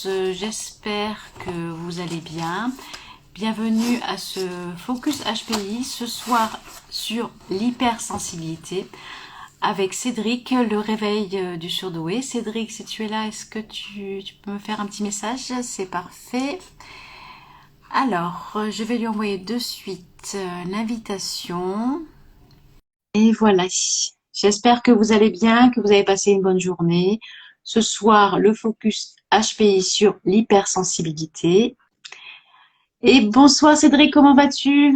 j'espère que vous allez bien. Bienvenue à ce Focus HPI ce soir sur l'hypersensibilité avec Cédric, le réveil du surdoué. Cédric, si tu es là, est-ce que tu peux me faire un petit message? C'est parfait. Alors, je vais lui envoyer de suite l'invitation. Et voilà. J'espère que vous allez bien, que vous avez passé une bonne journée. Ce soir, le focus HPI sur l'hypersensibilité. Et bonsoir Cédric, comment vas-tu?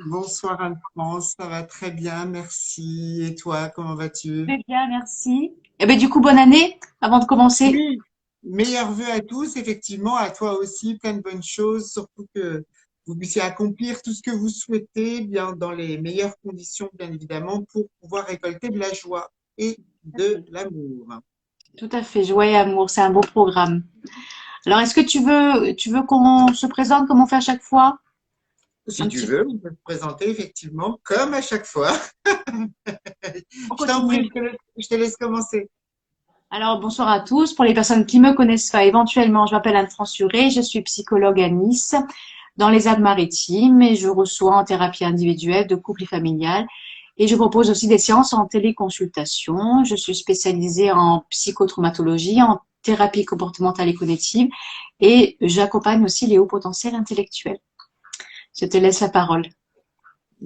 Bonsoir Anne-France, ça va très bien, merci. Et toi, comment vas-tu? Très bien, merci. Et ben du coup, bonne année avant de commencer. Oui, meilleurs vœux à tous, effectivement, à toi aussi, plein de bonnes choses, surtout que vous puissiez accomplir tout ce que vous souhaitez, bien dans les meilleures conditions, bien évidemment, pour pouvoir récolter de la joie et de l'amour. Tout à fait, joie et amour, c'est un beau programme. Alors, est-ce que tu veux qu'on se présente comme on fait à chaque fois? Si Un tu petit peu. veux, on peut te présenter effectivement comme à chaque fois. On Je t'en prie, continue. je te laisse commencer. Alors, bonsoir à tous. Pour les personnes qui me connaissent pas, éventuellement, je m'appelle Anne-France Suré, je suis psychologue à Nice, dans les Alpes-Maritimes, et je reçois en thérapie individuelle, de couple et familiale. Et je propose aussi des séances en téléconsultation. Je suis spécialisée en psychotraumatologie, en thérapie comportementale et cognitive, et j'accompagne aussi les hauts potentiels intellectuels. Je te laisse la parole.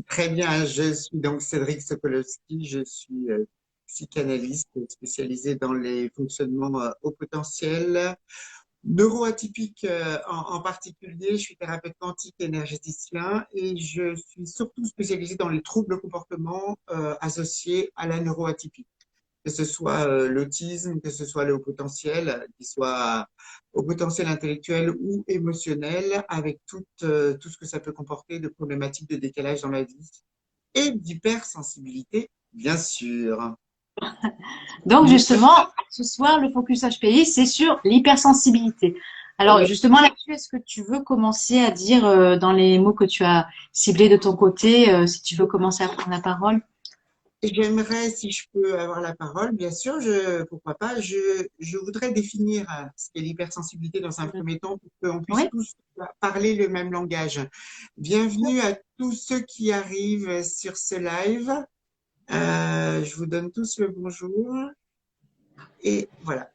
Très bien, je suis donc Cédric Sokolowski, je suis psychanalyste spécialisé dans les fonctionnements au potentiel, neuroatypique en particulier, je suis thérapeute quantique énergéticien et je suis surtout spécialisée dans les troubles de comportement associés à la neuroatypie, que ce soit l'autisme, que ce soit le haut potentiel, qu'il soit au potentiel intellectuel ou émotionnel, avec tout ce que ça peut comporter de problématiques de décalage dans la vie et d'hypersensibilité, bien sûr. Donc, justement, ce soir, le focus HPI, c'est sur l'hypersensibilité. Alors, justement, là-dessus, est-ce que tu veux commencer à dire, dans les mots que tu as ciblés de ton côté, si tu veux commencer à prendre la parole? J'aimerais, si je peux avoir la parole, bien sûr, pourquoi pas, je voudrais définir ce qu'est l'hypersensibilité dans un premier temps pour qu'on puisse Oui, tous parler le même langage. Bienvenue à tous ceux qui arrivent sur ce live. Je vous donne tous le bonjour. Et voilà.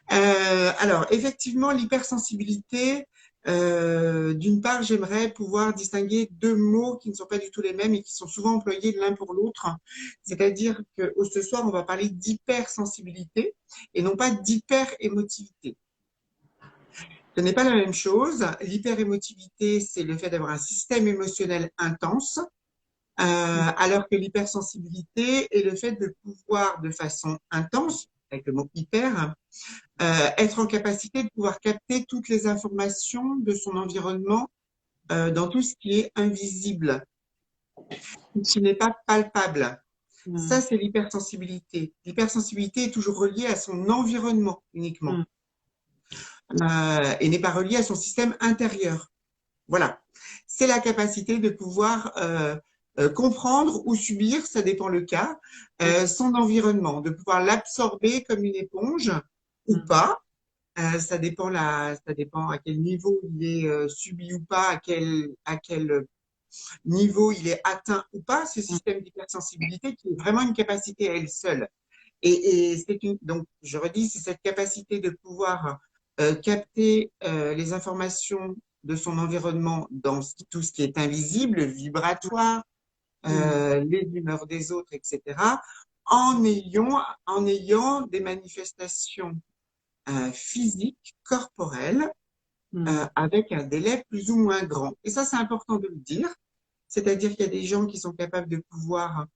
Alors, effectivement, l'hypersensibilité, d'une part, j'aimerais pouvoir distinguer deux mots qui ne sont pas du tout les mêmes et qui sont souvent employés l'un pour l'autre. C'est-à-dire que ce soir, on va parler d'hypersensibilité et non pas d'hyperémotivité. Ce n'est pas la même chose. L'hyperémotivité, c'est le fait d'avoir un système émotionnel intense, alors que l'hypersensibilité est le fait de pouvoir, de façon intense, avec le mot hyper, être en capacité de pouvoir capter toutes les informations de son environnement dans tout ce qui est invisible, tout ce qui n'est pas palpable. Ça, mm, c'est l'hypersensibilité. L'hypersensibilité est toujours reliée à son environnement uniquement mm, et n'est pas reliée à son système intérieur. Voilà. C'est la capacité de pouvoir comprendre ou subir, ça dépend le cas, son environnement, de pouvoir l'absorber comme une éponge ou mm, pas. Ça dépend à quel niveau il est subi ou pas, à quel niveau il est atteint ou pas, ce mm, système d'hypersensibilité qui est vraiment une capacité à elle seule. Et donc, je redis, c'est cette capacité de pouvoir capter les informations de son environnement dans tout ce qui est invisible, vibratoire, mm, les humeurs des autres, etc., en ayant des manifestations physique, corporelle, mm, avec un délai plus ou moins grand. Et ça, c'est important de le dire. C'est-à-dire qu'il y a des gens qui sont capables de pouvoir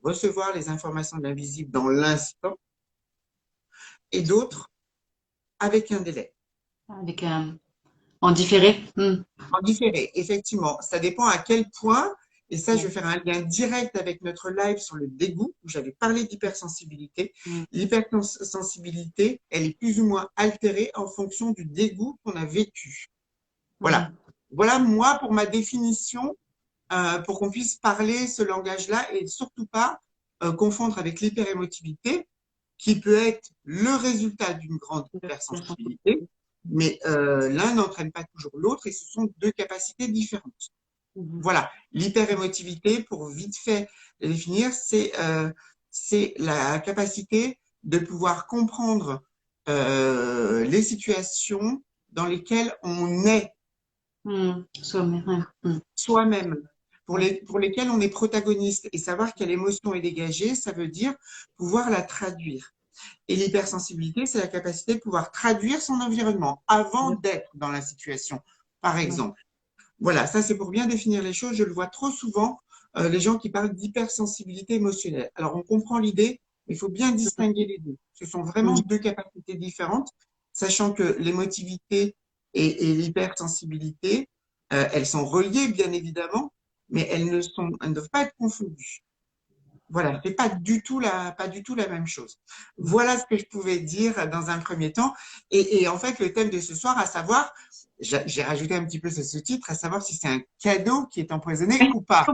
recevoir les informations de l'invisible dans l'instant et d'autres avec un délai. avec un, en différé. Mm, En différé, effectivement, ça dépend à quel point, et ça, je mm, vais faire un lien direct avec notre live sur le dégoût, où j'avais parlé d'hypersensibilité. mm, L'hypersensibilité, elle est plus ou moins altérée en fonction du dégoût qu'on a vécu. Voilà. mm. Voilà, moi, pour ma définition, pour qu'on puisse parler ce langage-là et surtout pas confondre avec l'hyperémotivité, qui peut être le résultat d'une grande hypersensibilité, mais l'un n'entraîne pas toujours l'autre et ce sont deux capacités différentes. Voilà, l'hyperémotivité, pour vite fait le définir, c'est la capacité de pouvoir comprendre les situations dans lesquelles on est soi-même, pour lesquelles on est protagoniste. Et savoir quelle émotion est dégagée, ça veut dire pouvoir la traduire. Et l'hypersensibilité, c'est la capacité de pouvoir traduire son environnement avant d'être dans la situation, par exemple. Voilà, ça c'est pour bien définir les choses. Je le vois trop souvent, les gens qui parlent d'hypersensibilité émotionnelle. Alors on comprend l'idée, mais il faut bien distinguer les deux. Ce sont vraiment deux capacités différentes, sachant que l'émotivité et l'hypersensibilité, elles sont reliées bien évidemment, mais elles ne doivent pas être confondues. Voilà, c'est pas du tout la même chose. Voilà ce que je pouvais dire dans un premier temps. Et en fait, le thème de ce soir, à savoir, j'ai rajouté un petit peu ce sous-titre, à savoir si c'est un cadeau qui est empoisonné ou pas.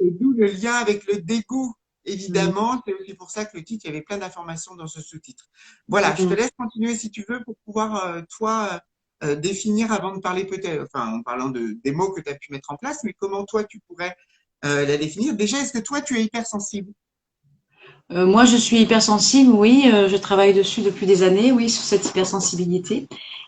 Et d'où le lien avec le dégoût, évidemment. C'est aussi pour ça que le titre, il y avait plein d'informations dans ce sous-titre. Voilà, je te laisse continuer si tu veux pour pouvoir, toi, définir avant de parler peut-être, enfin, en parlant des mots que tu as pu mettre en place, mais comment toi, tu pourrais la définir. Déjà, est-ce que toi, tu es hypersensible? Moi, je suis hypersensible, oui, je travaille dessus depuis des années, oui, sur cette hypersensibilité.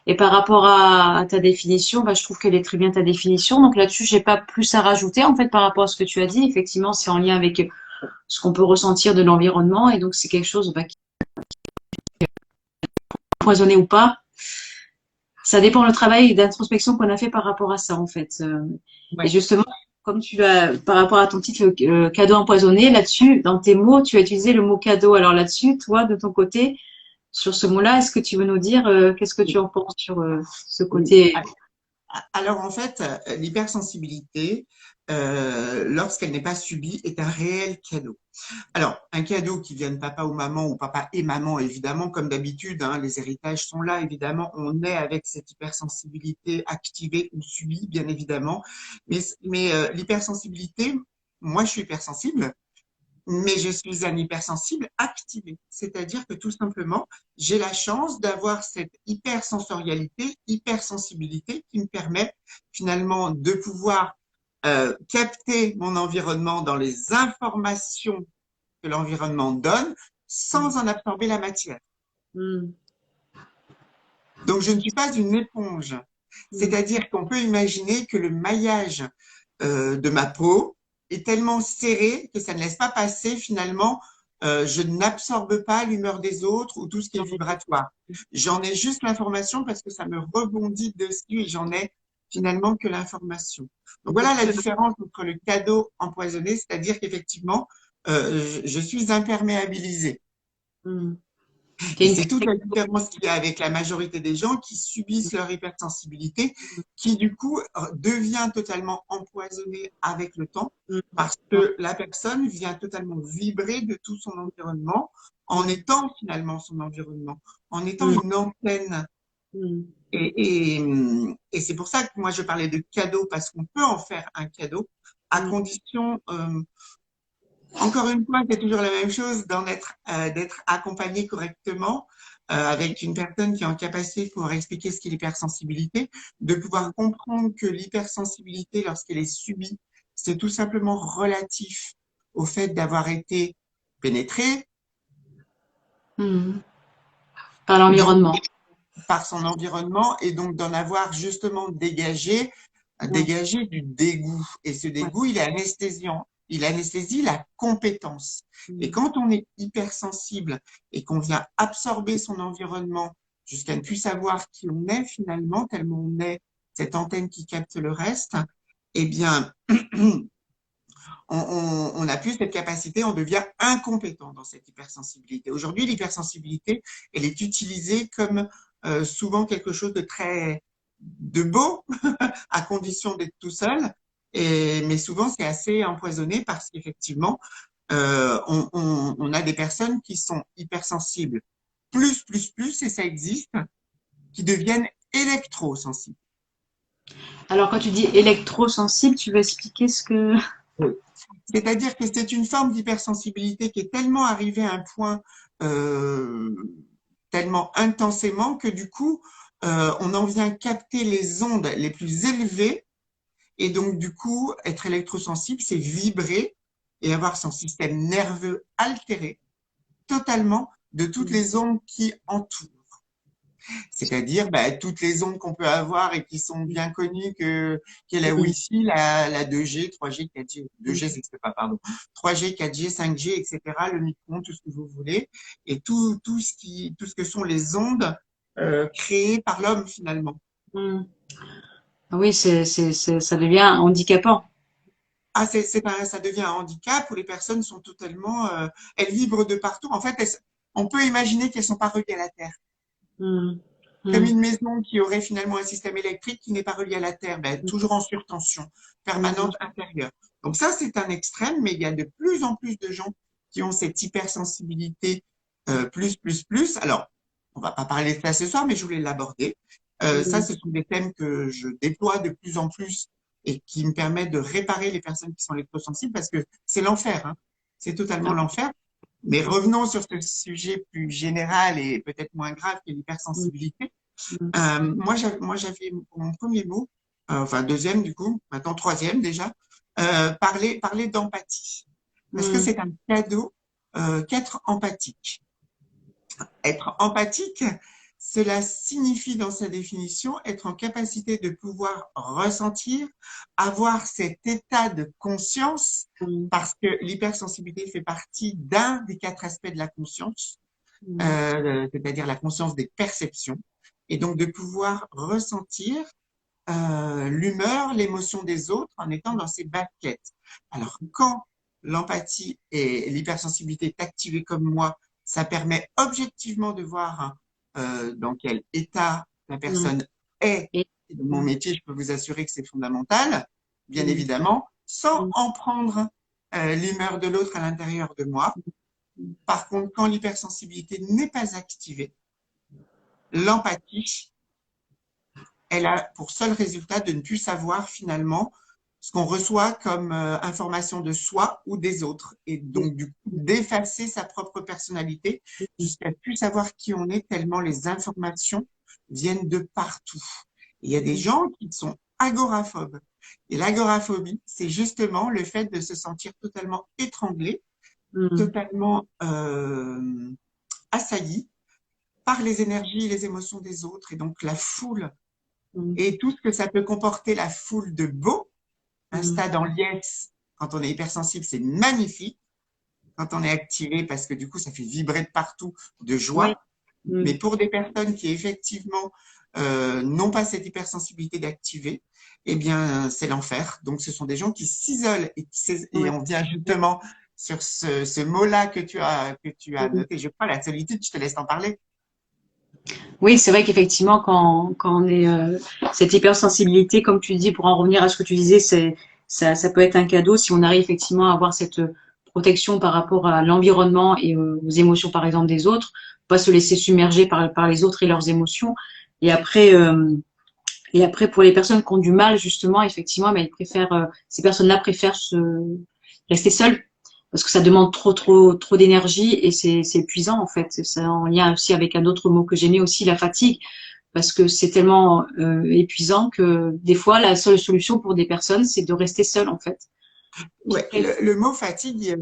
Et par rapport à ta définition, bah, je trouve qu'elle est très bien ta définition. Donc là-dessus, j'ai pas plus à rajouter en fait par rapport à ce que tu as dit. Effectivement, c'est en lien avec ce qu'on peut ressentir de l'environnement, et donc c'est quelque chose bah, qui est empoisonné ou pas. Ça dépend le travail d'introspection qu'on a fait par rapport à ça en fait. Et Ouais. justement, comme tu as par rapport à ton titre cadeau empoisonné, là-dessus, dans tes mots, tu as utilisé le mot cadeau. Alors là-dessus, toi, de ton côté, sur ce mot-là, est-ce que tu veux nous dire qu'est-ce que tu en penses sur ce côté? Alors, en fait, l'hypersensibilité, lorsqu'elle n'est pas subie, est un réel cadeau. Alors, un cadeau qui vient de papa ou maman, ou papa et maman, évidemment, comme d'habitude, hein, les héritages sont là, évidemment, on est avec cette hypersensibilité activée ou subie, bien évidemment. Mais l'hypersensibilité, moi, je suis hypersensible, mais je suis un hypersensible activé. C'est-à-dire que tout simplement, j'ai la chance d'avoir cette hypersensorialité, hypersensibilité qui me permet finalement de pouvoir capter mon environnement dans les informations que l'environnement donne sans en absorber la matière. Mm. Donc, je ne suis pas une éponge. C'est-à-dire qu'on peut imaginer que le maillage de ma peau est tellement serré que ça ne laisse pas passer finalement, je n'absorbe pas l'humeur des autres ou tout ce qui est vibratoire. J'en ai juste l'information parce que ça me rebondit dessus et j'en ai finalement que l'information. Donc voilà la différence entre le cadeau empoisonné, c'est-à-dire qu'effectivement, je suis imperméabilisée. Mm. Et c'est toute la différence qu'il y a avec la majorité des gens qui subissent leur hypersensibilité, qui du coup devient totalement empoisonnée avec le temps, parce que la personne vient totalement vibrer de tout son environnement en étant finalement son environnement, en étant une antenne. Et c'est pour ça que moi je parlais de cadeau, parce qu'on peut en faire un cadeau, à condition encore une fois, c'est toujours la même chose d'être accompagné correctement avec une personne qui est en capacité de pouvoir expliquer ce qu'est l'hypersensibilité, de pouvoir comprendre que l'hypersensibilité, lorsqu'elle est subie, c'est tout simplement relatif au fait d'avoir été pénétré, Mm. Par donc l'environnement. par son environnement, et donc d'en avoir justement dégagé du dégoût. Et ce dégoût, il est anesthésiant. Il anesthésie la compétence. Et quand on est hypersensible et qu'on vient absorber son environnement jusqu'à ne plus savoir qui on est finalement, tellement on est cette antenne qui capte le reste, eh bien, on n'a plus cette capacité, on devient incompétent dans cette hypersensibilité. Aujourd'hui, l'hypersensibilité, elle est utilisée comme souvent quelque chose de beau, à condition d'être tout seul. Mais souvent, c'est assez empoisonné parce qu'effectivement, on a des personnes qui sont hypersensibles, plus, et ça existe, qui deviennent électrosensibles. Alors quand tu dis électrosensible, tu veux expliquer ce que... Oui. C'est-à-dire que c'est une forme d'hypersensibilité qui est tellement arrivée à un point euh, tellement intensément que du coup, on en vient capter les ondes les plus élevées et donc du coup, être électrosensible, c'est vibrer et avoir son système nerveux altéré totalement de toutes Mm. les ondes qui entourent. C'est-à-dire bah, toutes les ondes qu'on peut avoir et qui sont bien connues qu'est la Mm. Wi-Fi, la 2G, 3G, 4G, 2G, Mm. c'est pas, pardon, 3G, 4G, 5G, etc., le micro, tout ce que vous voulez, et tout ce que sont les ondes créées par l'homme finalement. Mm. Ah oui, ça devient handicapant. Ah, ça devient un handicap où les personnes sont totalement, elles vibrent de partout. En fait, on peut imaginer qu'elles sont pas reliées à la Terre. Mm. Comme Mm. une maison qui aurait finalement un système électrique qui n'est pas relié à la Terre, ben, toujours en surtension Mm. permanente intérieure. Donc ça, c'est un extrême, mais il y a de plus en plus de gens qui ont cette hypersensibilité plus. Alors, on va pas parler de ça ce soir, mais je voulais l'aborder. Ça, Mm. ce sont des thèmes que je déploie de plus en plus et qui me permettent de réparer les personnes qui sont électrosensibles parce que c'est l'enfer, hein. C'est totalement Ah, l'enfer. Mais revenons sur ce sujet plus général et peut-être moins grave qui est mm. l'hypersensibilité. Mm. Moi, j'avais mon premier mot, enfin deuxième du coup, maintenant troisième déjà, parler d'empathie. Parce que Mm. c'est un cadeau qu'être empathique. Être empathique, cela signifie dans sa définition être en capacité de pouvoir ressentir, avoir cet état de conscience, Mm. parce que l'hypersensibilité fait partie d'un des quatre aspects de la conscience, Mm. c'est-à-dire la conscience des perceptions, et donc de pouvoir ressentir l'humeur, l'émotion des autres en étant dans ses baskets. Alors, quand l'empathie et l'hypersensibilité est activée comme moi, ça permet objectivement de voir dans quel état la Mm. personne est. Et- Et dans mon Mm. métier, je peux vous assurer que c'est fondamental, bien Mm. évidemment, sans Mm. en prendre l'humeur de l'autre à l'intérieur de moi. Mm. Par contre, quand l'hypersensibilité n'est pas activée, l'empathie, elle a pour seul résultat de ne plus savoir finalement ce qu'on reçoit comme information de soi ou des autres, et donc du coup d'effacer sa propre personnalité jusqu'à plus savoir qui on est tellement les informations viennent de partout. Il y a des gens qui sont agoraphobes. Et l'agoraphobie, c'est justement le fait de se sentir totalement étranglé, Mm. totalement assailli par les énergies et les émotions des autres. Et donc la foule Mm. et tout ce que ça peut comporter la foule de beau, un Mm. stade en liesse, quand on est hypersensible, c'est magnifique. Quand on est activé, parce que du coup, ça fait vibrer de partout de Ouais. joie. Mais Mm. pour des personnes qui effectivement n'ont pas cette hypersensibilité d'activer, eh bien, c'est l'enfer. Donc, ce sont des gens qui s'isolent et Ouais. on vient justement sur ce mot-là que tu as Mm. noté. Je crois, la solitude, je te laisse en parler. Oui, c'est vrai qu'effectivement, quand on est cette hypersensibilité, comme tu dis, pour en revenir à ce que tu disais, ça peut être un cadeau si on arrive effectivement à avoir cette protection par rapport à l'environnement et aux émotions, par exemple, des autres, pas se laisser submerger par les autres et leurs émotions. Et après, euh, et après, pour les personnes qui ont du mal, justement, effectivement, mais ces personnes-là préfèrent rester seules parce que ça demande trop d'énergie et c'est épuisant, en fait. C'est en lien aussi avec un autre mot que j'aimais aussi, la fatigue, parce que c'est tellement épuisant que des fois, la seule solution pour des personnes, c'est de rester seul, en fait. Ouais, le mot fatigue,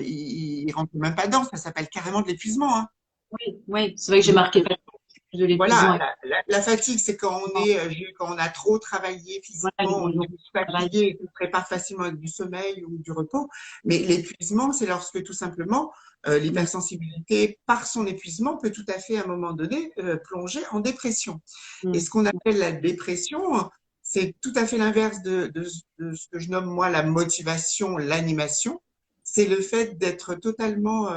il rentre même pas dedans, ça s'appelle carrément de l'épuisement, hein. Oui, oui, c'est vrai que j'ai Donc, marqué de l'épuisement. voilà, la fatigue, c'est quand on est, quand on a trop travaillé Voilà, physiquement, les on est jours de travail. fatigué et qu'on ne prépare facilement avec du sommeil ou du repos. Mais l'épuisement, c'est lorsque tout simplement Mm, l'hypersensibilité, par son épuisement, peut tout à fait à un moment donné plonger en dépression. Et mm, ce qu'on appelle la dépression, c'est tout à fait l'inverse de ce que je nomme moi la motivation, l'animation. C'est le fait d'être totalement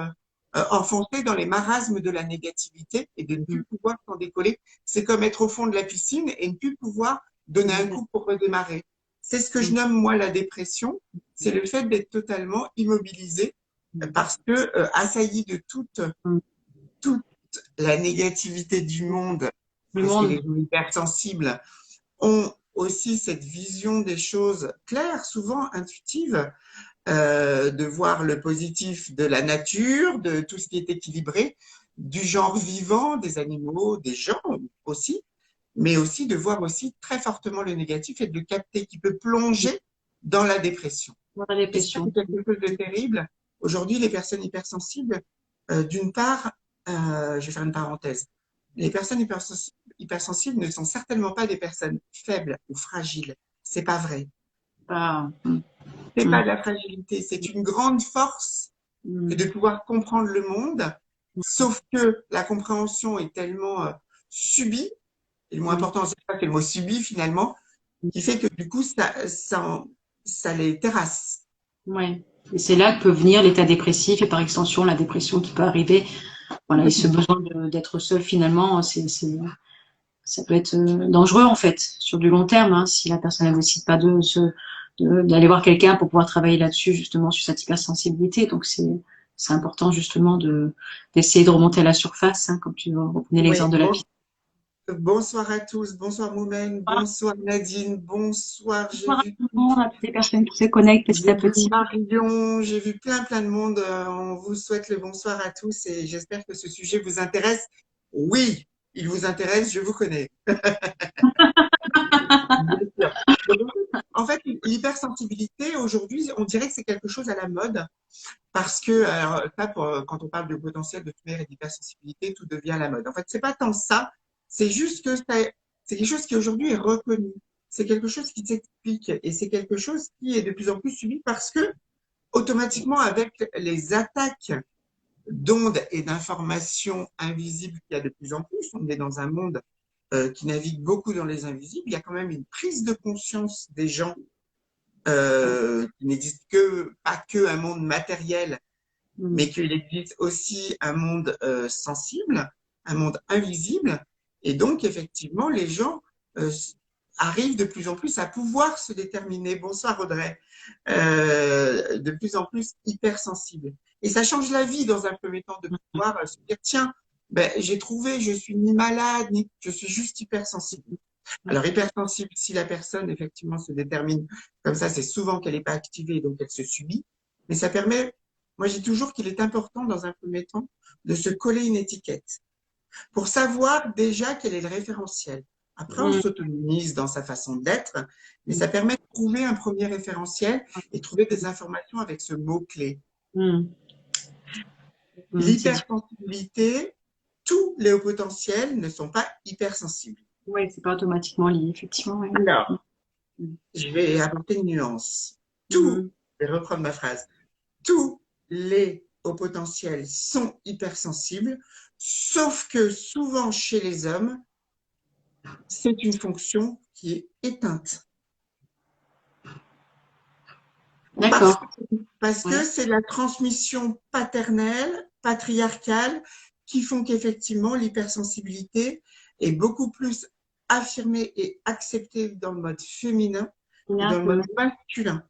enfoncé dans les marasmes de la négativité et de ne mm, plus pouvoir s'en décoller. C'est comme être au fond de la piscine et ne plus pouvoir donner un mm, coup pour redémarrer. C'est ce que je mm, nomme moi la dépression. C'est le fait d'être totalement immobilisé parce que assailli de mm. toute la négativité du monde, Du parce que monde. les gens hypersensibles ont aussi cette vision des choses claires, souvent intuitive, de voir le positif de la nature, de tout ce qui est équilibré, du genre vivant, des animaux, des gens aussi, mais aussi de voir aussi très fortement le négatif et de le capter, qui peut plonger dans la dépression. Dans la Et ça, c'est dépression. quelque chose de terrible. Aujourd'hui, les personnes hypersensibles, d'une part, je vais faire une parenthèse, les personnes hypersensibles ne sont certainement pas des personnes faibles ou fragiles. C'est pas vrai. Ah, C'est pas de la fragilité, c'est une grande force que de pouvoir comprendre le monde, sauf que la compréhension est tellement subie, et le mot important, c'est pas que le mot subit finalement, qui fait que du coup, ça les terrasse. ouais. Et c'est là que peut venir l'état dépressif et par extension la dépression qui peut arriver. Voilà, et ce besoin d'être seul finalement, ça peut être dangereux en fait sur du long terme hein, si la personne ne décide pas d'aller voir quelqu'un pour pouvoir travailler là-dessus justement sur cette hypersensibilité. Donc c'est important justement d'essayer de remonter à la surface, hein, comme tu reprenais Oui, l'exemple de la piste. bonsoir à tous, bonsoir Moumen, bonsoir Nadine, bonsoir, Bonsoir à tout le monde, à toutes les personnes qui se connectent petit j'ai à vu petit. Marion, j'ai vu plein de monde. On vous souhaite le bonsoir à tous et j'espère que ce sujet vous intéresse. Oui, il vous intéresse, je vous connais. Bien sûr. Donc, en fait, l'hypersensibilité, aujourd'hui, on dirait que c'est quelque chose à la mode parce que, alors, ça, quand on parle de potentiel de tumeur et d'hypersensibilité, tout devient à la mode. En fait, c'est pas tant ça, c'est juste que c'est quelque chose qui aujourd'hui est reconnu. C'est quelque chose qui s'explique et c'est quelque chose qui est de plus en plus subi parce que, automatiquement, avec les attaques d'ondes et d'informations invisibles qu'il y a de plus en plus, on est dans un monde qui navigue beaucoup dans les invisibles, il y a quand même une prise de conscience des gens qui n'existe pas que un monde matériel, mais qu'il existe aussi un monde sensible, un monde invisible. Et donc, effectivement, les gens arrivent de plus en plus à pouvoir se déterminer. Bonsoir Audrey. De plus en plus hypersensibles. Et ça change la vie dans un premier temps de pouvoir se dire, tiens, ben, j'ai trouvé, je suis ni malade, ni je suis juste hypersensible. Alors, hypersensible, si la personne effectivement se détermine comme ça, c'est souvent qu'elle n'est pas activée, donc elle se subit. Mais ça permet, moi j'ai toujours qu'il est important dans un premier temps de se coller une étiquette pour savoir déjà quel est le référentiel. Après, on s'autonomise dans sa façon d'être, mais ça permet de trouver un premier référentiel et trouver des informations avec ce mot-clé. L'hypersensibilité, tous les hauts potentiels ne sont pas hypersensibles. Oui, c'est pas automatiquement lié, effectivement. Ouais. Alors, je vais apporter une nuance. Je vais reprendre ma phrase. Tous les hauts potentiels sont hypersensibles, sauf que souvent chez les hommes, c'est une fonction qui est éteinte. D'accord. Parce que c'est la transmission paternelle, patriarcale, qui font qu'effectivement l'hypersensibilité est beaucoup plus affirmée et acceptée dans le mode féminin que dans le mode masculin.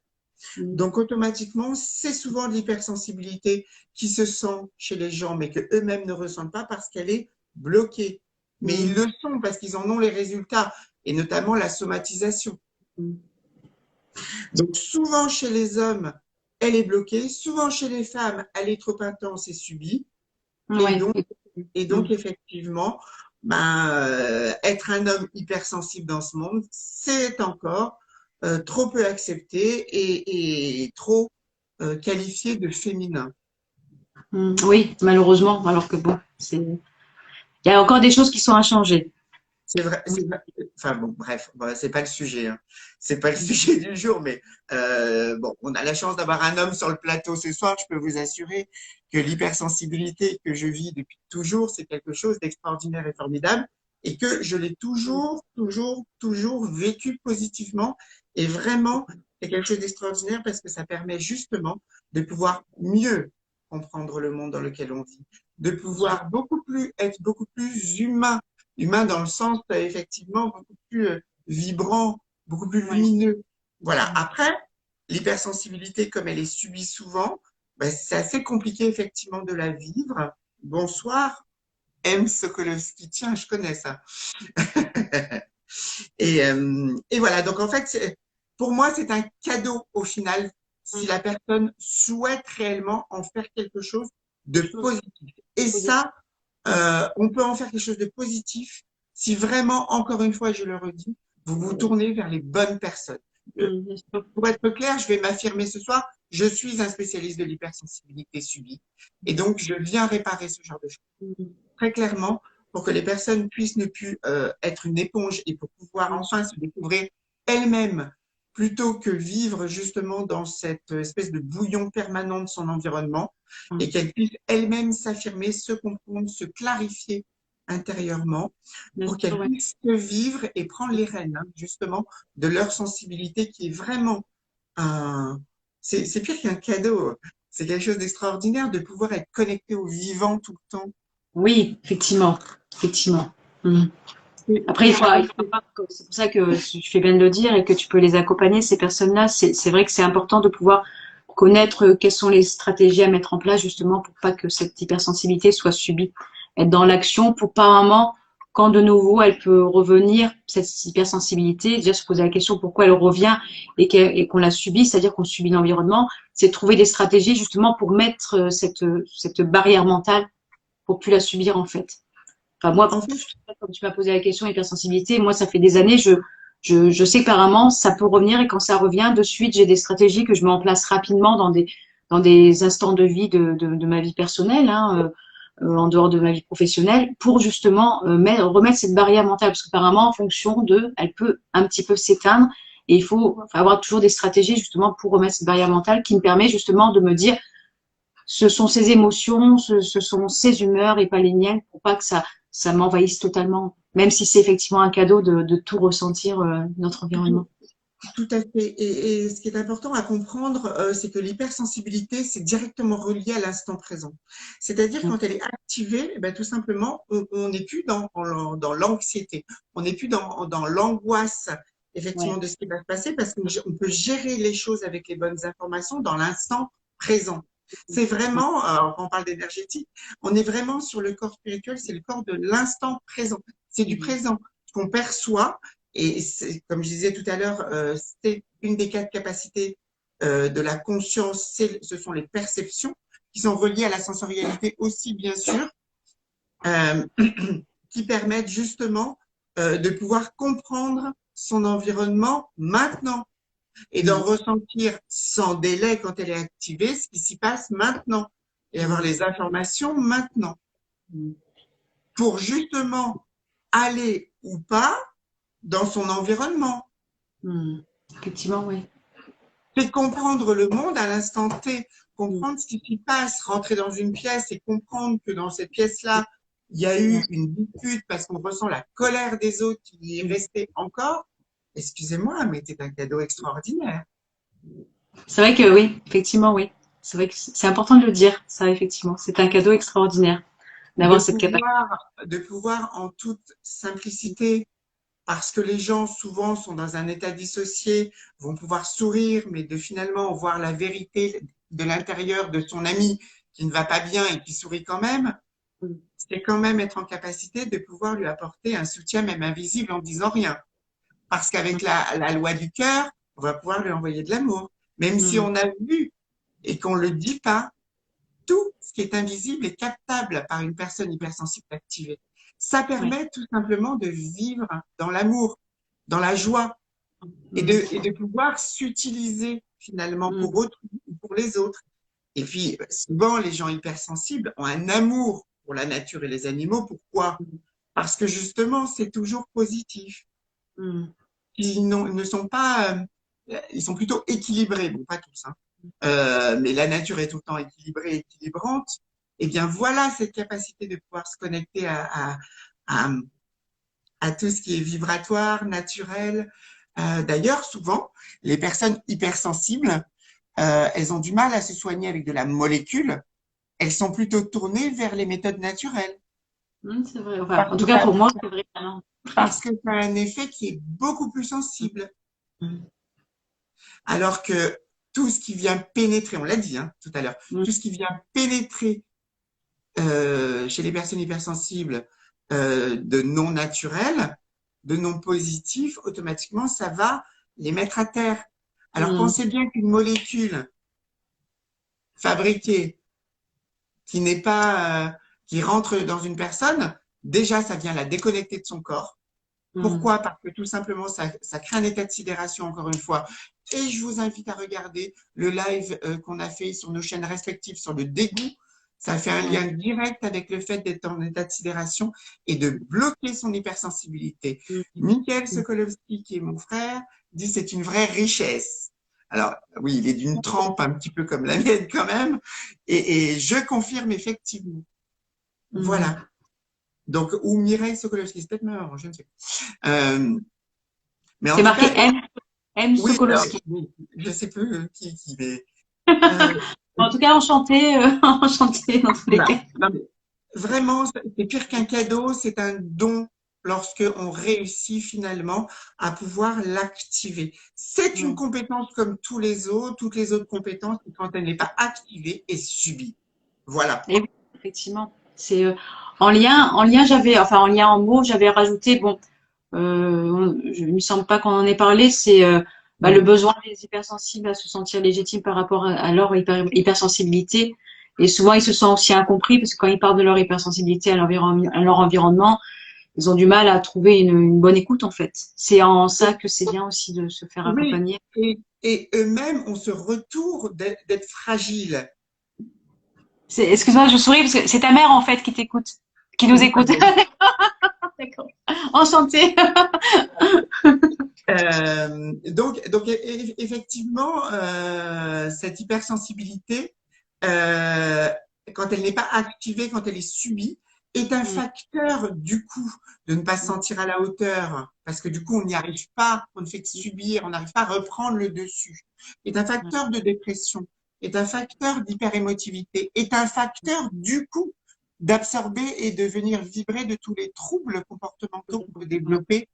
Donc, automatiquement, c'est souvent de l'hypersensibilité qui se sent chez les gens, mais que eux-mêmes ne ressentent pas parce qu'elle est bloquée. Mais ils le sont parce qu'ils en ont les résultats, et notamment la somatisation. Donc, souvent chez les hommes, elle est bloquée. Souvent chez les femmes, elle est trop intense et subie. Et donc effectivement, être un homme hypersensible dans ce monde, c'est encore trop peu accepté et trop qualifié de féminin. Oui, malheureusement, alors que bon, il y a encore des choses qui sont à changer. C'est vrai, enfin bon, bref, c'est pas le sujet, hein. C'est pas le sujet du jour, mais bon, on a la chance d'avoir un homme sur le plateau ce soir. Je peux vous assurer que l'hypersensibilité que je vis depuis toujours, c'est quelque chose d'extraordinaire et formidable, et que je l'ai toujours vécu positivement. Et vraiment, c'est quelque chose d'extraordinaire parce que ça permet justement de pouvoir mieux comprendre le monde dans lequel on vit, de pouvoir être beaucoup plus humain. Humain dans le sens, effectivement, beaucoup plus vibrant, beaucoup plus lumineux. Voilà. Après, l'hypersensibilité, comme elle est subie souvent, c'est assez compliqué, effectivement, de la vivre. Bonsoir, M. Sokolowski. Tiens, je connais ça. Et voilà, donc en fait, pour moi, c'est un cadeau au final si Mm. la personne souhaite réellement en faire quelque chose de Chose positif. Et positive. ça, on peut en faire quelque chose de positif si vraiment, encore une fois, je le redis, vous vous tournez vers les bonnes personnes. Bien sûr. Pour être clair, je vais m'affirmer ce soir, je suis un spécialiste de l'hypersensibilité subie et donc je viens réparer ce genre de choses. Mm. Très clairement, pour que les personnes puissent ne plus être une éponge et pour pouvoir Bien sûr. enfin se découvrir elles-mêmes plutôt que vivre justement dans cette espèce de bouillon permanent de son environnement et Mm. qu'elles puissent elles-mêmes s'affirmer, se comprendre, se clarifier intérieurement Bien pour sûr, qu'elles ouais. puissent se vivre et prendre les rênes justement de leur sensibilité qui est vraiment un... C'est pire qu'un cadeau. C'est quelque chose d'extraordinaire de pouvoir être connecté au vivant tout le temps. Oui, effectivement. Effectivement. Mm. Après, C'est il faut avoir, c'est pour ça que tu fais bien de le dire et que tu peux les accompagner, ces personnes-là. C'est vrai que c'est important de pouvoir connaître quelles sont les stratégies à mettre en place justement pour pas que cette hypersensibilité soit subie. Être dans l'action pour pas un moment, quand de nouveau elle peut revenir, cette hypersensibilité, déjà se poser la question pourquoi elle revient et qu'on la subit, c'est-à-dire qu'on subit l'environnement, c'est de trouver des stratégies justement pour mettre cette barrière mentale pour plus la subir en fait. Enfin, moi, en fait, comme tu m'as posé la question hypersensibilité, moi, ça fait des années, je sais qu'apparemment, ça peut revenir et quand ça revient, de suite, j'ai des stratégies que je mets en place rapidement dans des instants de vie de ma vie personnelle, hein, en dehors de ma vie professionnelle, pour justement remettre cette barrière mentale. Parce qu'apparemment, en fonction elle peut un petit peu s'éteindre et il faut avoir toujours des stratégies justement pour remettre cette barrière mentale qui me permet justement de me dire ce sont ses émotions, ce sont ses humeurs et pas les miennes pour pas que ça m'envahisse totalement, même si c'est effectivement un cadeau de tout ressentir notre environnement. tout, tout à fait. Et ce qui est important à comprendre, c'est que l'hypersensibilité, c'est directement relié à l'instant présent. C'est-à-dire quand elle est activée, eh ben, tout simplement, on n'est plus dans l'anxiété, on n'est plus dans l'angoisse effectivement Ouais. de ce qui va se passer parce qu'on peut gérer les choses avec les bonnes informations dans l'instant présent. C'est vraiment, quand on parle d'énergétique, on est vraiment sur le corps spirituel, c'est le corps de l'instant présent. C'est du présent qu'on perçoit. Et comme je disais tout à l'heure, c'est une des quatre capacités de la conscience, ce sont les perceptions qui sont reliées à la sensorialité aussi, bien sûr, euh, qui permettent justement de pouvoir comprendre son environnement maintenant et d'en ressentir sans délai quand elle est activée ce qui s'y passe maintenant et avoir les informations maintenant pour justement aller ou pas dans son environnement. Effectivement, oui. C'est comprendre le monde à l'instant T, comprendre ce qui s'y passe, rentrer dans une pièce et comprendre que dans cette pièce-là, il y a eu une dispute parce qu'on ressent la colère des autres qui y est restée encore. Excusez-moi, mais c'est un cadeau extraordinaire. C'est vrai que oui, effectivement, oui. C'est vrai que c'est important de le dire, ça, effectivement. C'est un cadeau extraordinaire De d'avoir cette capacité. de pouvoir en toute simplicité, parce que les gens souvent sont dans un état dissocié, vont pouvoir sourire, mais de finalement voir la vérité de l'intérieur de son ami qui ne va pas bien et qui sourit quand même, c'est quand même être en capacité de pouvoir lui apporter un soutien même invisible en disant rien. Parce qu'avec la loi du cœur, on va pouvoir lui envoyer de l'amour. Même si on a vu et qu'on ne le dit pas, tout ce qui est invisible est captable par une personne hypersensible activée. Ça Ouais. permet tout simplement de vivre dans l'amour, dans la joie et de pouvoir s'utiliser finalement pour autrui ou pour les autres. Et puis, souvent, les gens hypersensibles ont un amour pour la nature et les animaux. Pourquoi? Parce que justement, c'est toujours positif. Ils ne sont pas, ils sont plutôt équilibrés. Bon, pas tous, hein. Mais la nature est tout le temps équilibrée, équilibrante. Eh bien, voilà cette capacité de pouvoir se connecter à, à tout ce qui est vibratoire, naturel. D'ailleurs, souvent, les personnes hypersensibles, elles ont du mal à se soigner avec de la molécule. Elles sont plutôt tournées vers les méthodes naturelles. C'est vrai. Enfin, Parce en que tout cas, ça, pour moi, c'est vrai. Alors. parce que ça a un effet qui est beaucoup plus sensible. Alors que tout ce qui vient pénétrer, on l'a dit hein, tout à l'heure, tout ce qui vient pénétrer chez les personnes hypersensibles de non naturel, de noms positifs, automatiquement, ça va les mettre à terre. Alors, pensez bien qu'une molécule fabriquée qui n'est pas, qui rentre dans une personne, déjà, ça vient la déconnecter de son corps. Pourquoi? Parce que tout simplement, ça crée un état de sidération, encore une fois. Et je vous invite à regarder le live qu'on a fait sur nos chaînes respectives sur le dégoût. Ça fait un lien direct avec le fait d'être en état de sidération et de bloquer son hypersensibilité. Mickaël Sokolowski, qui est mon frère, dit c'est une vraie richesse. Alors, oui, il est d'une trempe un petit peu comme la mienne quand même. Et je confirme effectivement. Voilà. Donc, ou Mireille Sokolowski, c'est peut-être meilleur, je ne sais pas. Mais c'est marqué M. oui, Sokolowski. je ne sais plus qui mais, En tout cas, enchantée, enchantée dans tous les cas. non, mais vraiment, c'est pire qu'un cadeau, c'est un don lorsque on réussit finalement à pouvoir l'activer. C'est une compétence comme toutes les autres compétences, quand elle n'est pas activée, est subie. Voilà. Et oui, effectivement. C'est en lien, en lien en mots, j'avais rajouté, bon, je ne me semble pas qu'on en ait parlé, c'est le besoin des hypersensibles à se sentir légitimes par rapport à leur hypersensibilité. Et souvent, ils se sentent aussi incompris parce que quand ils parlent de leur hypersensibilité à leur environnement, ils ont du mal à trouver une bonne écoute, en fait. C'est en ça que c'est bien aussi de se faire accompagner. Et eux-mêmes ont ce retour d'être fragiles. Excuse-moi, je souris parce que c'est ta mère, en fait, qui t'écoute, qui nous écoute. D'accord. Enchantée. Donc effectivement, cette hypersensibilité, quand elle n'est pas activée, quand elle est subie, est un facteur du coup de ne pas se sentir à la hauteur, parce que du coup on n'y arrive pas, on ne fait que subir, on n'arrive pas à reprendre le dessus, est un facteur de dépression, est un facteur d'hyperémotivité, est un facteur du coup d'absorber et de venir vibrer de tous les troubles comportementaux qu'on peut développer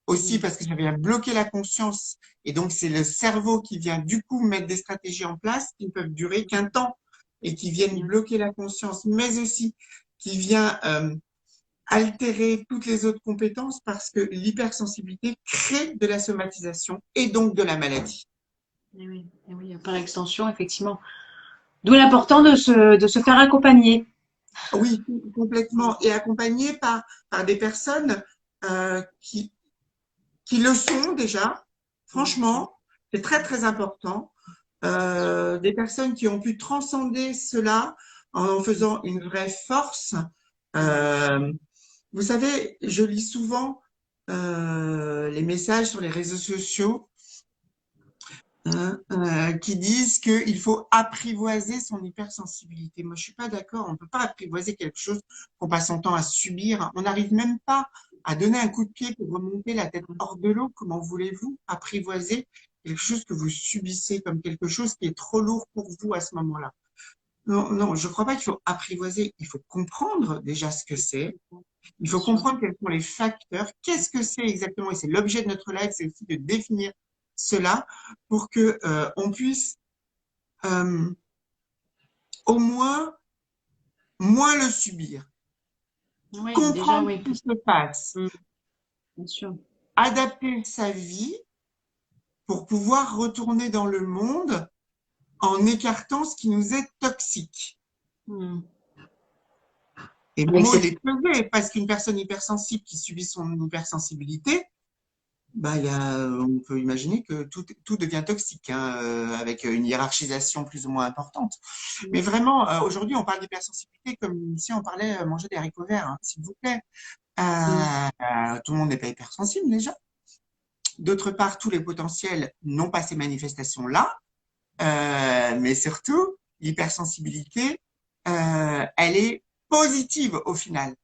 aussi parce que ça vient bloquer la conscience. Et donc, c'est le cerveau qui vient du coup mettre des stratégies en place qui ne peuvent durer qu'un temps et qui viennent bloquer la conscience, mais aussi qui vient altérer toutes les autres compétences parce que l'hypersensibilité crée de la somatisation et donc de la maladie. Et oui, par extension, effectivement. D'où l'important de se faire accompagner. Oui, complètement. Et accompagné par des personnes qui le sont déjà. Franchement, c'est très, très important. Des personnes qui ont pu transcender cela en faisant une vraie force. Vous savez, je lis souvent les messages sur les réseaux sociaux qui disent qu'il faut apprivoiser son hypersensibilité. Moi, je suis pas d'accord. On ne peut pas apprivoiser quelque chose qu'on passe son temps à subir. On n'arrive même pas à donner un coup de pied pour remonter la tête hors de l'eau. Comment voulez-vous apprivoiser quelque chose que vous subissez comme quelque chose qui est trop lourd pour vous à ce moment-là? Non, non, je ne crois pas qu'il faut apprivoiser. Il faut comprendre déjà ce que c'est. Il faut comprendre quels sont les facteurs. Qu'est-ce que c'est exactement? Et c'est l'objet de notre live, c'est aussi de définir cela pour que on puisse au moins le subir, comprendre ce qui se passe, bien sûr. adapter sa vie pour pouvoir retourner dans le monde en écartant ce qui nous est toxique. Et mon mot, il est pesé parce qu'une personne hypersensible qui subit son hypersensibilité, on peut imaginer que tout devient toxique, hein, avec une hiérarchisation plus ou moins importante. Mais vraiment, aujourd'hui, on parle d'hypersensibilité comme si on parlait manger des haricots verts, hein, s'il vous plaît. Tout le monde n'est pas hypersensible déjà. D'autre part, tous les potentiels n'ont pas ces manifestations-là. Mais surtout, l'hypersensibilité, elle est positive au final.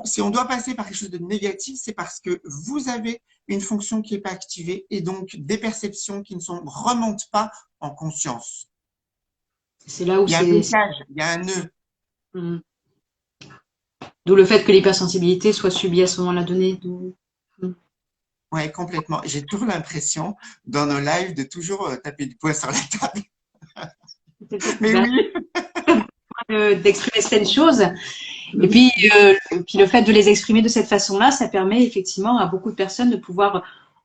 Si on doit passer par quelque chose de négatif, c'est parce que vous avez une fonction qui n'est pas activée et donc des perceptions qui ne remontent pas en conscience. C'est là où il y a un blocage, il y a un nœud. D'où le fait que l'hypersensibilité soit subie à ce moment-là donné. Oui, complètement. J'ai toujours l'impression, dans nos lives, de toujours taper du poing sur la table. Mais oui. D'exprimer certaines choses. Et puis, puis le fait de les exprimer de cette façon-là, ça permet effectivement à beaucoup de personnes de pouvoir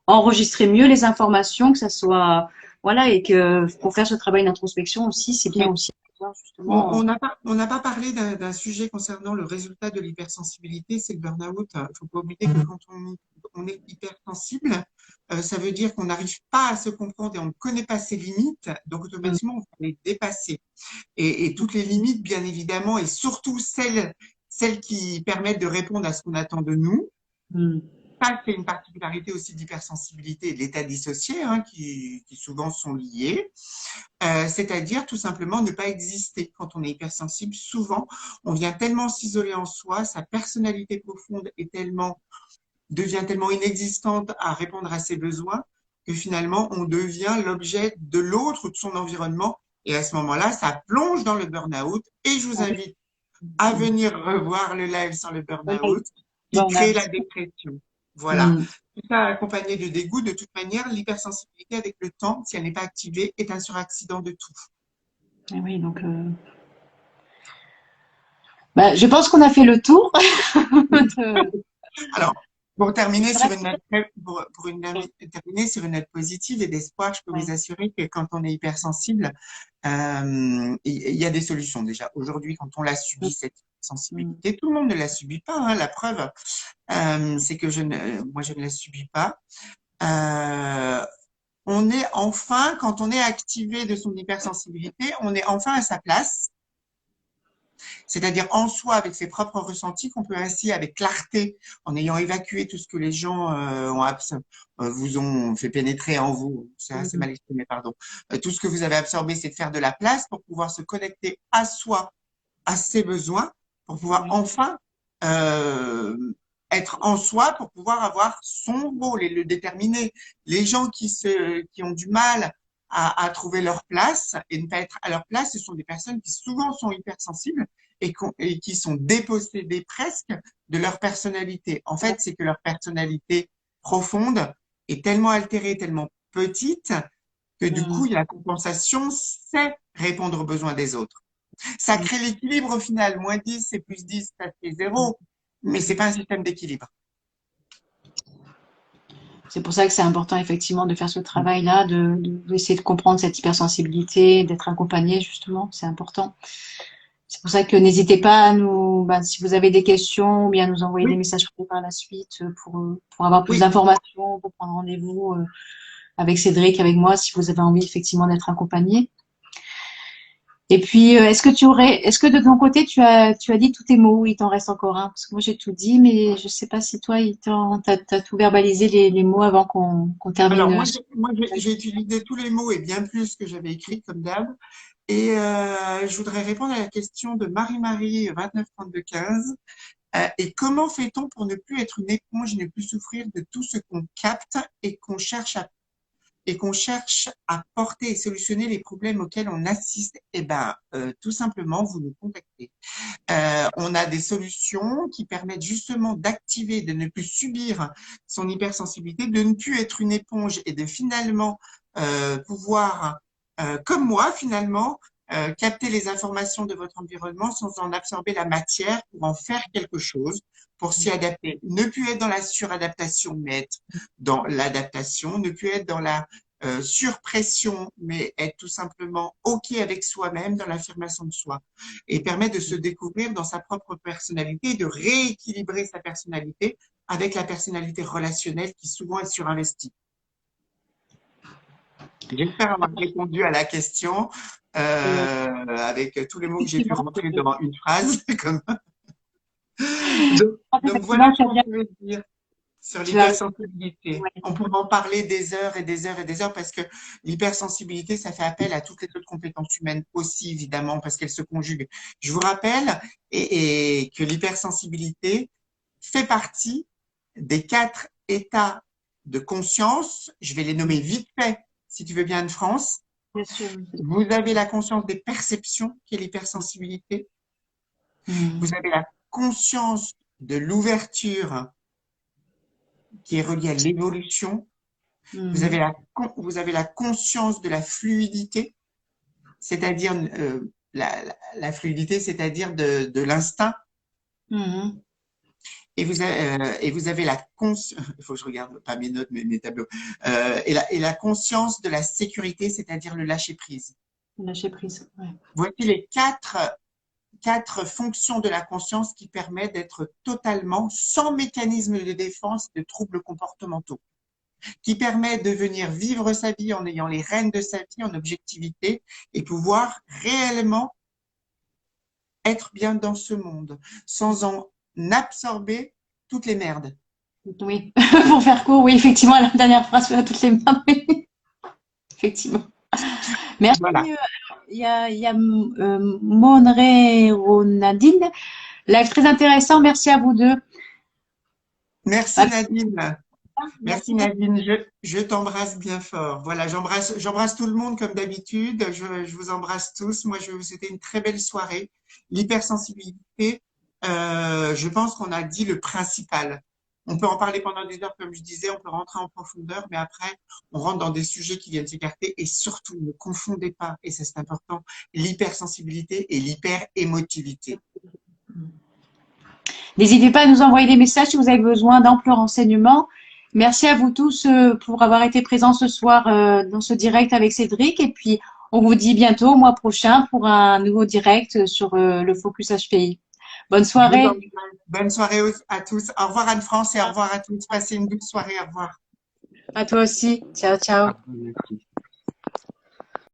enregistrer mieux les informations, que ça soit, voilà, et que pour faire ce travail d'introspection aussi, c'est bien aussi de pouvoir On justement. n'a pas parlé d'un sujet concernant le résultat de l'hypersensibilité, c'est le burn-out. Il ne faut pas oublier que quand on est hypersensible, ça veut dire qu'on n'arrive pas à se comprendre et on ne connaît pas ses limites, donc automatiquement on va les dépasser. Et toutes les limites, bien évidemment, et surtout celles qui permettent de répondre à ce qu'on attend de nous. Mm. Ça, c'est une particularité aussi de l'hypersensibilité et de l'état dissocié, hein, qui souvent sont liés. C'est-à-dire tout simplement ne pas exister. Quand on est hypersensible, souvent, on vient tellement s'isoler en soi, sa personnalité profonde devient tellement inexistante à répondre à ses besoins que finalement, on devient l'objet de l'autre ou de son environnement. Et à ce moment-là, ça plonge dans le burn-out. Et je vous invite à venir revoir le live sur le burn-out qui crée la dépression. Voilà. Mm. Tout ça accompagné de dégoût. De toute manière, l'hypersensibilité avec le temps, si elle n'est pas activée, est un suraccident de tout. Et oui, donc, bah, je pense qu'on a fait le tour. Alors, pour terminer sur une note, terminer sur une note positive et d'espoir, je peux vous assurer que quand on est hypersensible, il y a des solutions déjà. Aujourd'hui, quand on l'a subi, cette sensibilité, tout le monde ne la subit pas, hein. La preuve, c'est que moi, je ne la subis pas. On est enfin, quand on est activé de son hypersensibilité, on est enfin à sa place. C'est-à-dire en soi, avec ses propres ressentis, qu'on peut ainsi, avec clarté, en ayant évacué tout ce que les gens vous ont fait pénétrer en vous, c'est assez mal exprimé, pardon, tout ce que vous avez absorbé, c'est de faire de la place pour pouvoir se connecter à soi, à ses besoins, pour pouvoir enfin euh, être en soi, pour pouvoir avoir son rôle et le déterminer. Les gens qui ont du mal à trouver leur place et ne pas être à leur place, ce sont des personnes qui souvent sont hypersensibles et qui sont dépossédées presque de leur personnalité. En fait, c'est que leur personnalité profonde est tellement altérée, tellement petite, que du coup, la compensation, c'est répondre aux besoins des autres. Ça crée l'équilibre au final. Moins 10 et plus 10, ça fait 0. Mais c'est pas un système d'équilibre. C'est pour ça que c'est important effectivement de faire ce travail-là, d'essayer de comprendre cette hypersensibilité, d'être accompagné justement, c'est important. C'est pour ça que n'hésitez pas à nous, bah, si vous avez des questions, ou bien nous envoyer des Oui, messages privés par la suite pour avoir plus oui. d'informations, pour prendre rendez-vous avec Cédric, avec moi, si vous avez envie effectivement d'être accompagné. Et puis, est-ce que de ton côté, tu as dit tous tes mots, ou il t'en reste encore un? Parce que moi, j'ai tout dit, mais je sais pas si toi, t'as tout verbalisé les mots avant qu'on Alors, termine. j'ai utilisé tous les mots et bien plus que j'avais écrit, comme d'hab. Et je voudrais répondre à la question de Marie-Marie 293215. Et comment fait-on pour ne plus être une éponge et ne plus souffrir de tout ce qu'on capte et qu'on cherche à porter et solutionner les problèmes auxquels on assiste? Eh ben, tout simplement, vous nous contactez. On a des solutions qui permettent justement d'activer, de ne plus subir son hypersensibilité, de ne plus être une éponge et de finalement pouvoir, comme moi finalement, capter les informations de votre environnement sans en absorber la matière pour en faire quelque chose, pour s'y adapter. Ne plus être dans la suradaptation, mais être dans l'adaptation. Ne plus être dans la surpression, mais être tout simplement OK avec soi-même dans l'affirmation de soi et permet de se découvrir dans sa propre personnalité, de rééquilibrer sa personnalité avec la personnalité relationnelle qui souvent est surinvestie. J'espère avoir répondu à la question avec tous les mots que j'ai pu rentrer dans une phrase. Donc voilà ce qu'on pouvait dire sur Tu as, l'hypersensibilité. ouais. On pourrait en parler des heures et des heures et des heures parce que l'hypersensibilité, ça fait appel à toutes les autres compétences humaines aussi, évidemment, parce qu'elles se conjuguent. Je vous rappelle que l'hypersensibilité fait partie des 4 états de conscience. Je vais les nommer vite fait, si tu veux bien, Anne-France. Bien sûr. Vous avez la conscience des perceptions, qui est l'hypersensibilité. Vous avez la conscience de l'ouverture, qui est reliée à l'évolution. Vous avez la conscience de la fluidité, c'est-à-dire la fluidité, c'est-à-dire de l'instinct. et vous avez la conscience, il faut que je regarde pas mes notes, mais mes tableaux, et la conscience de la sécurité, c'est-à-dire le lâcher prise. Lâcher prise. Ouais. Voici les quatre fonctions de la conscience qui permettent d'être totalement sans mécanisme de défense de troubles comportementaux, qui permet de venir vivre sa vie en ayant les rênes de sa vie en objectivité et pouvoir réellement être bien dans ce monde sans en absorber toutes les merdes. Oui, pour faire court, oui, effectivement, la dernière phrase fait toutes les mains. Effectivement. Merci. Voilà. Il y a Monrero Nadine. Live très intéressant. Merci à vous deux. Merci Merci. Nadine. Merci Merci beaucoup. Nadine, je t'embrasse bien fort. Voilà, j'embrasse tout le monde comme d'habitude. Je vous embrasse tous. Moi, je vais vous souhaiter une très belle soirée. L'hypersensibilité, je pense qu'on a dit le principal. On peut en parler pendant des heures, comme je disais, on peut rentrer en profondeur, mais après, on rentre dans des sujets qui viennent s'écarter. Et surtout, ne confondez pas, et ça c'est important, l'hypersensibilité et l'hyperémotivité. N'hésitez pas à nous envoyer des messages si vous avez besoin d'amples renseignements. Merci à vous tous pour avoir été présents ce soir dans ce direct avec Cédric. Et puis, on vous dit bientôt au mois prochain pour un nouveau direct sur le Focus HPI. Bonne Je vous soirée. embrasse. Bonne soirée à tous. Au revoir Anne-France et au revoir à tous. Passez une douce soirée. Au revoir. À toi aussi. Ciao, ciao. Merci.